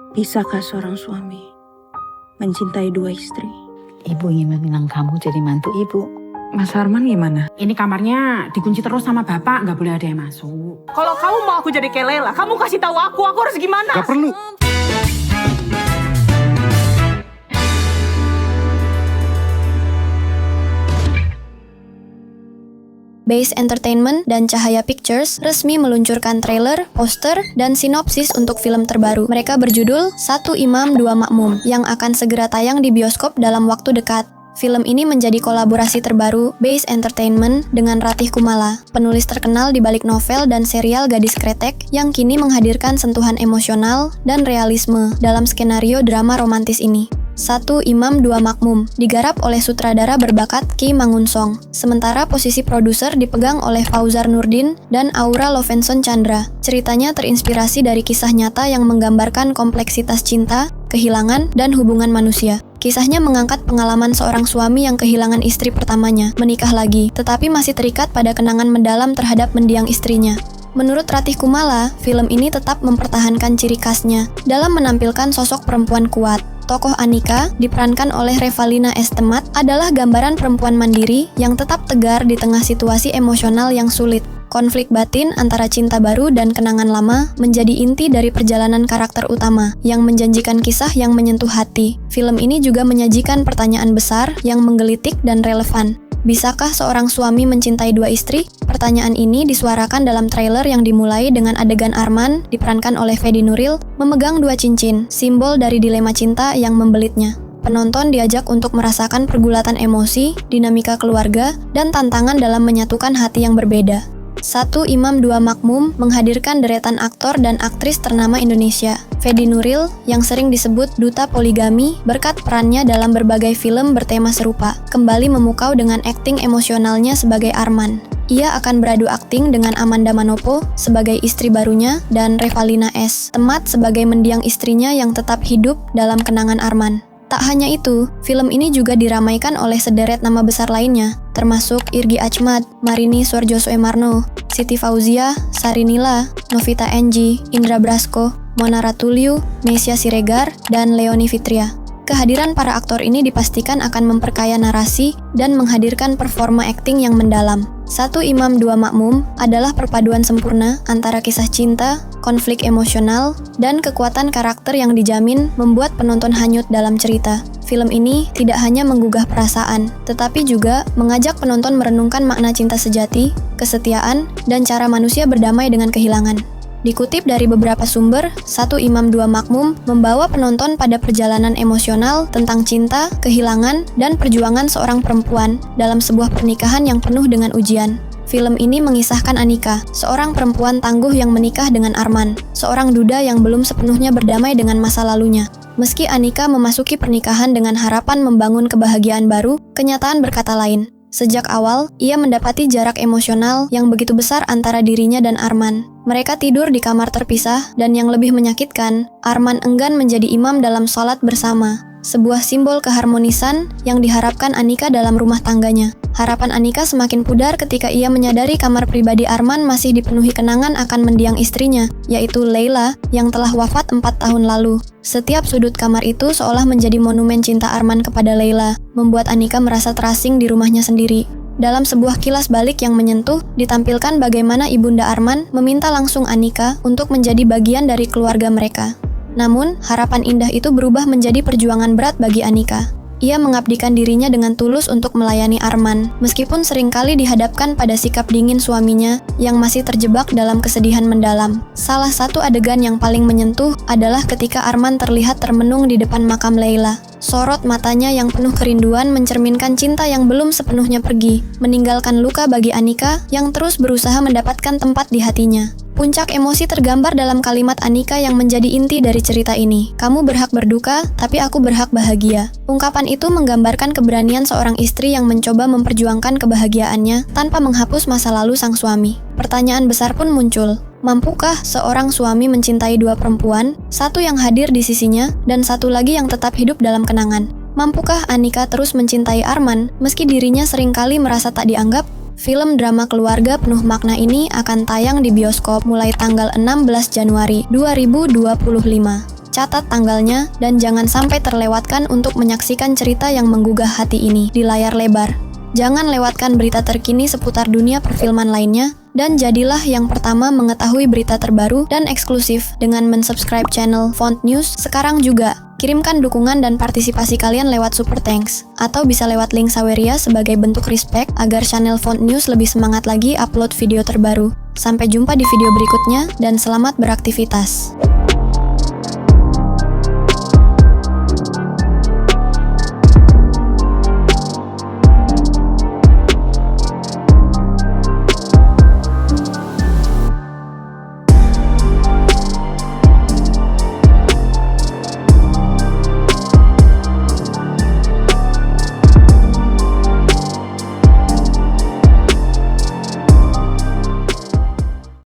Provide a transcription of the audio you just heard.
Bisakah seorang suami mencintai dua istri? Ibu ingin meminang kamu jadi mantu ibu. Mas Arman gimana? Ini kamarnya dikunci terus sama bapak, nggak boleh ada yang masuk. Kalau kamu mau aku jadi kayak Lela, kamu kasih tahu aku harus gimana? Gak perlu. Base Entertainment dan Cahaya Pictures resmi meluncurkan trailer, poster, dan sinopsis untuk film terbaru. Mereka berjudul Satu Imam Dua Makmum yang akan segera tayang di bioskop dalam waktu dekat. Film ini menjadi kolaborasi terbaru Base Entertainment dengan Ratih Kumala, penulis terkenal di balik novel dan serial Gadis Kretek yang kini menghadirkan sentuhan emosional dan realisme dalam skenario drama romantis ini. Satu Imam Dua Makmum digarap oleh sutradara berbakat Ki Mangunsong, sementara posisi produser dipegang oleh Fauzar Nurdin dan Aura Lovenson Chandra. Ceritanya terinspirasi dari kisah nyata yang menggambarkan kompleksitas cinta, kehilangan, dan hubungan manusia. Kisahnya mengangkat pengalaman seorang suami yang kehilangan istri pertamanya, menikah lagi, tetapi masih terikat pada kenangan mendalam terhadap mendiang istrinya. Menurut Ratih Kumala, film ini tetap mempertahankan ciri khasnya dalam menampilkan sosok perempuan kuat. Tokoh Anika, diperankan oleh Revalina S. Temat, adalah gambaran perempuan mandiri yang tetap tegar di tengah situasi emosional yang sulit. Konflik batin antara cinta baru dan kenangan lama menjadi inti dari perjalanan karakter utama yang menjanjikan kisah yang menyentuh hati. Film ini juga menyajikan pertanyaan besar yang menggelitik dan relevan. Bisakah seorang suami mencintai dua istri? Pertanyaan ini disuarakan dalam trailer yang dimulai dengan adegan Arman, diperankan oleh Fedi Nuril, memegang dua cincin, simbol dari dilema cinta yang membelitnya. Penonton diajak untuk merasakan pergulatan emosi, dinamika keluarga, dan tantangan dalam menyatukan hati yang berbeda. Satu Imam Dua Makmum menghadirkan deretan aktor dan aktris ternama Indonesia. Fedi Nuril, yang sering disebut duta poligami berkat perannya dalam berbagai film bertema serupa, kembali memukau dengan akting emosionalnya sebagai Arman. Ia akan beradu akting dengan Amanda Manopo sebagai istri barunya dan Revalina S. Temat sebagai mendiang istrinya yang tetap hidup dalam kenangan Arman. Tak hanya itu, film ini juga diramaikan oleh sederet nama besar lainnya, termasuk Irgi Achmad, Marini Suarjo-Soemarno, Siti Fauzia, Sarinila, Novita Enji, Indra Brasko, Mona Ratuliu, Mesia Siregar, dan Leoni Fitria. Kehadiran para aktor ini dipastikan akan memperkaya narasi dan menghadirkan performa akting yang mendalam. Satu Imam Dua Makmum adalah perpaduan sempurna antara kisah cinta, konflik emosional, dan kekuatan karakter yang dijamin membuat penonton hanyut dalam cerita. Film ini tidak hanya menggugah perasaan, tetapi juga mengajak penonton merenungkan makna cinta sejati, kesetiaan, dan cara manusia berdamai dengan kehilangan. Dikutip dari beberapa sumber, Satu Imam Dua Makmum membawa penonton pada perjalanan emosional tentang cinta, kehilangan, dan perjuangan seorang perempuan dalam sebuah pernikahan yang penuh dengan ujian. Film ini mengisahkan Anika, seorang perempuan tangguh yang menikah dengan Arman, seorang duda yang belum sepenuhnya berdamai dengan masa lalunya. Meski Anika memasuki pernikahan dengan harapan membangun kebahagiaan baru, kenyataan berkata lain. Sejak awal, ia mendapati jarak emosional yang begitu besar antara dirinya dan Arman. Mereka tidur di kamar terpisah, dan yang lebih menyakitkan, Arman enggan menjadi imam dalam sholat bersama. Sebuah simbol keharmonisan yang diharapkan Anika dalam rumah tangganya. Harapan Anika semakin pudar ketika ia menyadari kamar pribadi Arman masih dipenuhi kenangan akan mendiang istrinya, yaitu Leila, yang telah wafat 4 tahun lalu. Setiap sudut kamar itu seolah menjadi monumen cinta Arman kepada Leila, membuat Anika merasa terasing di rumahnya sendiri. Dalam sebuah kilas balik yang menyentuh, ditampilkan bagaimana ibunda Arman meminta langsung Anika untuk menjadi bagian dari keluarga mereka. Namun, harapan indah itu berubah menjadi perjuangan berat bagi Anika. Ia mengabdikan dirinya dengan tulus untuk melayani Arman, meskipun seringkali dihadapkan pada sikap dingin suaminya yang masih terjebak dalam kesedihan mendalam. Salah satu adegan yang paling menyentuh adalah ketika Arman terlihat termenung di depan makam Leila. Sorot matanya yang penuh kerinduan mencerminkan cinta yang belum sepenuhnya pergi, meninggalkan luka bagi Anika yang terus berusaha mendapatkan tempat di hatinya. Puncak emosi tergambar dalam kalimat Anika yang menjadi inti dari cerita ini. Kamu berhak berduka, tapi aku berhak bahagia. Ungkapan itu menggambarkan keberanian seorang istri yang mencoba memperjuangkan kebahagiaannya tanpa menghapus masa lalu sang suami. Pertanyaan besar pun muncul. Mampukah seorang suami mencintai dua perempuan, satu yang hadir di sisinya dan satu lagi yang tetap hidup dalam kenangan? Mampukah Anika terus mencintai Arman meski dirinya seringkali merasa tak dianggap? Film drama keluarga penuh makna ini akan tayang di bioskop mulai tanggal 16 Januari 2025. catat tanggalnya, dan jangan sampai terlewatkan untuk menyaksikan cerita yang menggugah hati ini di layar lebar. Jangan lewatkan berita terkini seputar dunia perfilman lainnya, dan jadilah yang pertama mengetahui berita terbaru dan eksklusif dengan mensubscribe channel Font News sekarang juga. Kirimkan dukungan dan partisipasi kalian lewat Super Thanks, atau bisa lewat link Saweria sebagai bentuk respect agar channel Font News lebih semangat lagi upload video terbaru. Sampai jumpa di video berikutnya, dan selamat beraktivitas.